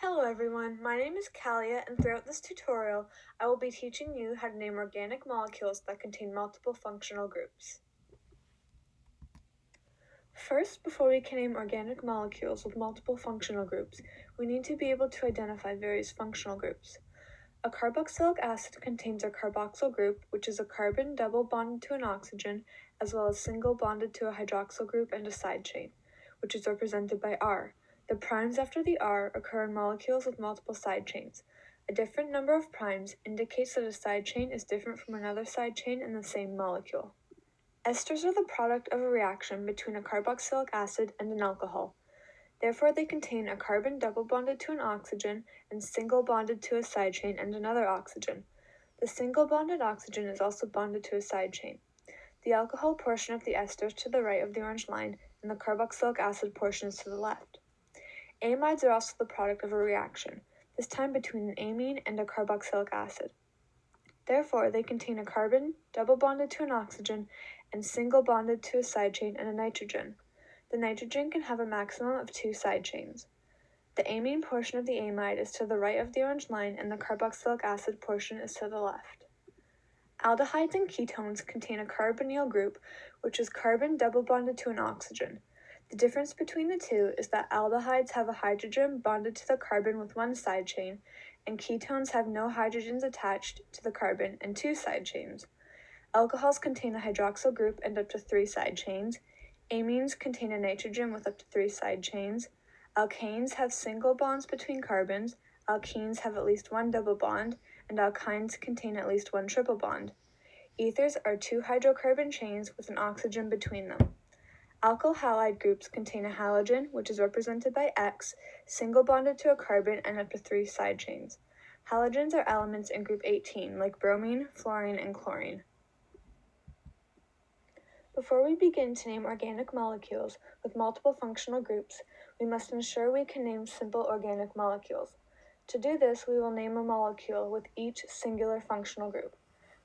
Hello everyone, my name is Kalia, and throughout this tutorial I will be teaching you how to name organic molecules that contain multiple functional groups. First, before we can name organic molecules with multiple functional groups, we need to be able to identify various functional groups. A carboxylic acid contains a carboxyl group, which is a carbon double bonded to an oxygen, as well as single bonded to a hydroxyl group and a side chain, which is represented by R. The primes after the R occur in molecules with multiple side chains. A different number of primes indicates that a side chain is different from another side chain in the same molecule. Esters are the product of a reaction between a carboxylic acid and an alcohol. Therefore, they contain a carbon double bonded to an oxygen and single bonded to a side chain and another oxygen. The single bonded oxygen is also bonded to a side chain. The alcohol portion of the ester is to the right of the orange line, and the carboxylic acid portion is to the left. Amides are also the product of a reaction, this time between an amine and a carboxylic acid. Therefore, they contain a carbon double bonded to an oxygen and single bonded to a side chain and a nitrogen. The nitrogen can have a maximum of 2 side chains. The amine portion of the amide is to the right of the orange line, and the carboxylic acid portion is to the left. Aldehydes and ketones contain a carbonyl group, which is carbon double bonded to an oxygen. The difference between the two is that aldehydes have a hydrogen bonded to the carbon with 1 side chain, and ketones have no hydrogens attached to the carbon and 2 side chains. Alcohols contain a hydroxyl group and up to 3 side chains. Amines contain a nitrogen with up to 3 side chains. Alkanes have single bonds between carbons. Alkenes have at least 1 double bond, and alkynes contain at least 1 triple bond. Ethers are 2 hydrocarbon chains with an oxygen between them. Alkyl halide groups contain a halogen, which is represented by X, single bonded to a carbon and up to 3 side chains. Halogens are elements in group 18, like bromine, fluorine, and chlorine. Before we begin to name organic molecules with multiple functional groups, we must ensure we can name simple organic molecules. To do this, we will name a molecule with each singular functional group.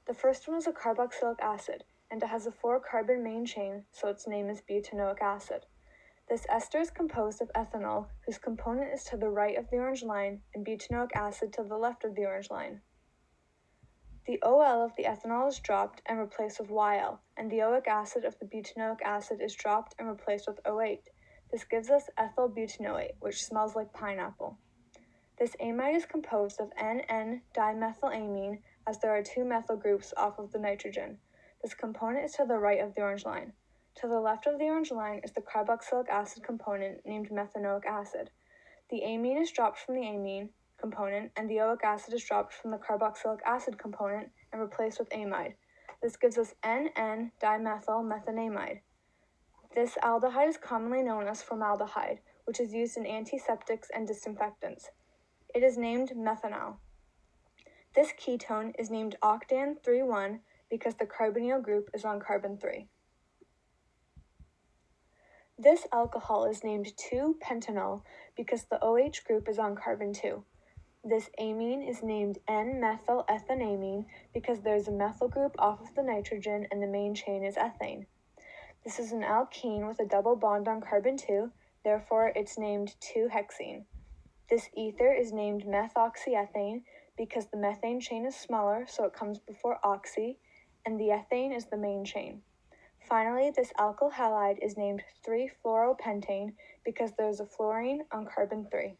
The first one is a carboxylic acid, and it has a 4-carbon main chain, so its name is butanoic acid. This ester is composed of ethanol, whose component is to the right of the orange line, and butanoic acid to the left of the orange line. The OL of the ethanol is dropped and replaced with YL, and the oic acid of the butanoic acid is dropped and replaced with O8. This gives us ethyl butanoate, which smells like pineapple. This amide is composed of N,N-dimethylamine, as there are 2 methyl groups off of the nitrogen. This component is to the right of the orange line. To the left of the orange line is the carboxylic acid component named methanoic acid. The amine is dropped from the amine component, and the oic acid is dropped from the carboxylic acid component and replaced with amide. This gives us N,N-dimethylmethanamide. This aldehyde is commonly known as formaldehyde, which is used in antiseptics and disinfectants. It is named methanol. This ketone is named octan 3,1 because the carbonyl group is on carbon 3. This alcohol is named 2-pentanol because the OH group is on carbon 2. This amine is named N-methylethanamine because there's a methyl group off of the nitrogen and the main chain is ethane. This is an alkene with a double bond on carbon 2, therefore it's named 2-hexene. This ether is named methoxyethane because the methane chain is smaller, so it comes before oxy, and the ethane is the main chain. Finally, this alkyl halide is named 3-fluoropentane because there's a fluorine on carbon 3.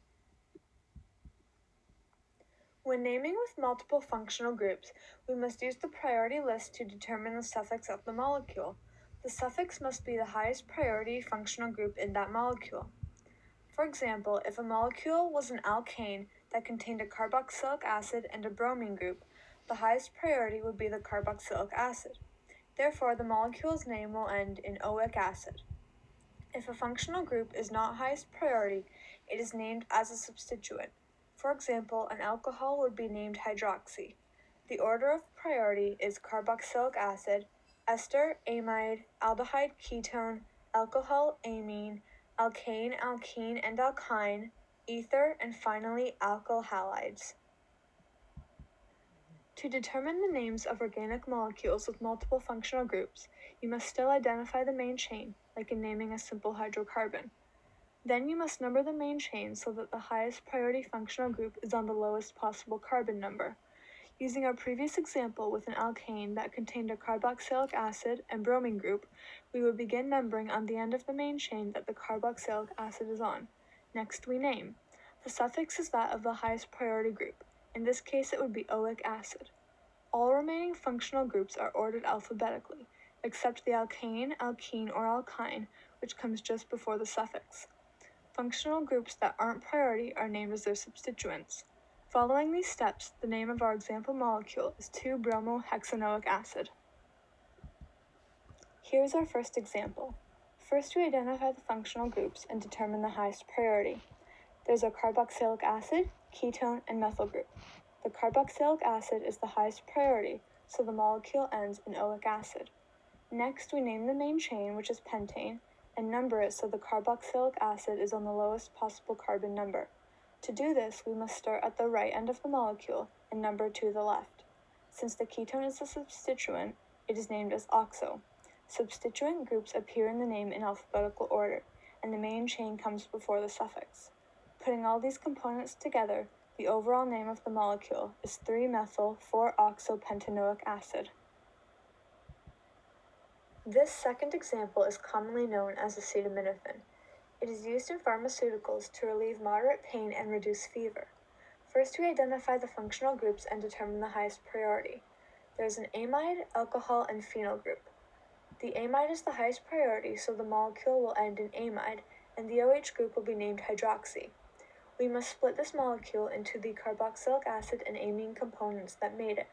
When naming with multiple functional groups, we must use the priority list to determine the suffix of the molecule. The suffix must be the highest priority functional group in that molecule. For example, if a molecule was an alkane that contained a carboxylic acid and a bromine group, the highest priority would be the carboxylic acid. Therefore, the molecule's name will end in oic acid. If a functional group is not highest priority, it is named as a substituent. For example, an alcohol would be named hydroxy. The order of priority is carboxylic acid, ester, amide, aldehyde, ketone, alcohol, amine, alkane, alkene, and alkyne, ether, and finally alkyl halides. To determine the names of organic molecules with multiple functional groups, you must still identify the main chain, like in naming a simple hydrocarbon. Then you must number the main chain so that the highest priority functional group is on the lowest possible carbon number. Using our previous example with an alkane that contained a carboxylic acid and bromine group, we would begin numbering on the end of the main chain that the carboxylic acid is on. Next, we name. The suffix is that of the highest priority group. In this case, it would be oic acid. All remaining functional groups are ordered alphabetically, except the alkane, alkene, or alkyne, which comes just before the suffix. Functional groups that aren't priority are named as their substituents. Following these steps, the name of our example molecule is 2-bromohexanoic acid. Here's our first example. First, we identify the functional groups and determine the highest priority. There's a carboxylic acid, ketone, and methyl group. The carboxylic acid is the highest priority, so the molecule ends in oic acid. Next, we name the main chain, which is pentane, and number it so the carboxylic acid is on the lowest possible carbon number. To do this, we must start at the right end of the molecule and number to the left. Since the ketone is a substituent, it is named as oxo. Substituent groups appear in the name in alphabetical order, and the main chain comes before the suffix. Putting all these components together, the overall name of the molecule is 3-methyl-4-oxopentanoic acid. This second example is commonly known as acetaminophen. It is used in pharmaceuticals to relieve moderate pain and reduce fever. First, we identify the functional groups and determine the highest priority. There is an amide, alcohol, and phenol group. The amide is the highest priority, so the molecule will end in amide, and the OH group will be named hydroxy. We must split this molecule into the carboxylic acid and amine components that made it.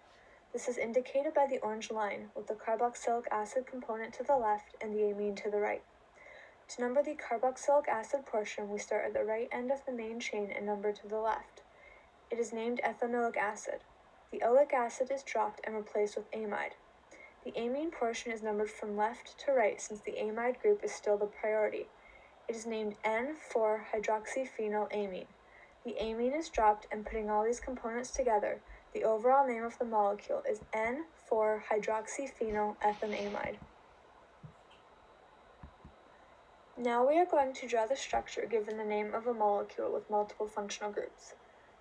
This is indicated by the orange line, with the carboxylic acid component to the left and the amine to the right. To number the carboxylic acid portion, we start at the right end of the main chain and number to the left. It is named ethanoic acid. The oic acid is dropped and replaced with amide. The amine portion is numbered from left to right since the amide group is still the priority. It is named N,4-hydroxyphenylamine. The amine is dropped, and putting all these components together, the overall name of the molecule is N,4-hydroxyphenylethanamide. Now we are going to draw the structure given the name of a molecule with multiple functional groups.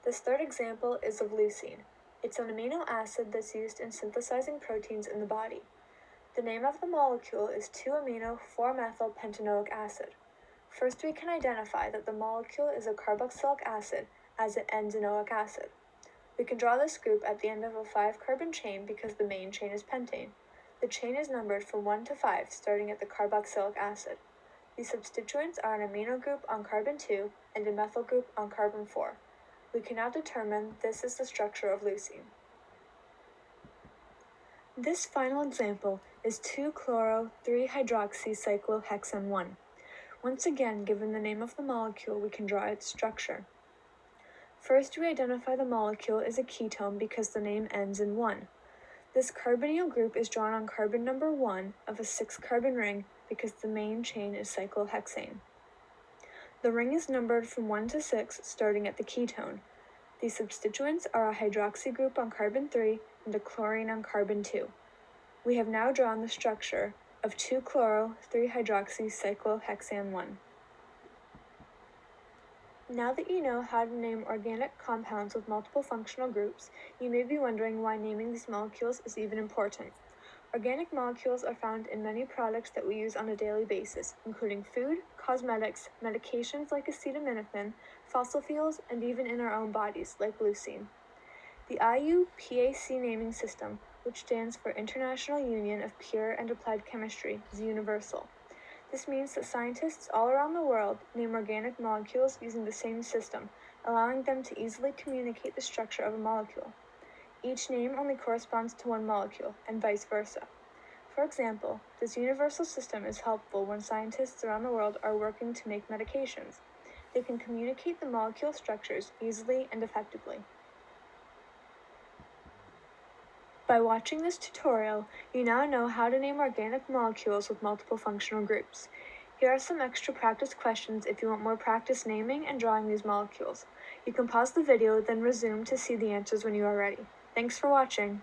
This third example is of leucine. It's an amino acid that's used in synthesizing proteins in the body. The name of the molecule is 2-amino-4-methylpentanoic acid. First, we can identify that the molecule is a carboxylic acid as it ends in oic acid. We can draw this group at the end of a 5-carbon chain because the main chain is pentane. The chain is numbered from 1 to 5, starting at the carboxylic acid. The substituents are an amino group on carbon 2 and a methyl group on carbon 4. We can now determine this is the structure of leucine. This final example is 2-chloro-3-hydroxycyclohexane-1. Once again, given the name of the molecule, we can draw its structure. First, we identify the molecule as a ketone because the name ends in 1. This carbonyl group is drawn on carbon number 1 of a 6-carbon ring because the main chain is cyclohexane. The ring is numbered from 1 to 6, starting at the ketone. The substituents are a hydroxy group on carbon 3 and a chlorine on carbon 2. We have now drawn the structure of 2-chloro-3-hydroxycyclohexane-1. Now that you know how to name organic compounds with multiple functional groups, you may be wondering why naming these molecules is even important. Organic molecules are found in many products that we use on a daily basis, including food, cosmetics, medications like acetaminophen, fossil fuels, and even in our own bodies, like leucine. The IUPAC naming system, which stands for International Union of Pure and Applied Chemistry, is universal. This means that scientists all around the world name organic molecules using the same system, allowing them to easily communicate the structure of a molecule. Each name only corresponds to one molecule, and vice versa. For example, this universal system is helpful when scientists around the world are working to make medications. They can communicate the molecule structures easily and effectively. By watching this tutorial, you now know how to name organic molecules with multiple functional groups. Here are some extra practice questions if you want more practice naming and drawing these molecules. You can pause the video, then resume to see the answers when you are ready. Thanks for watching.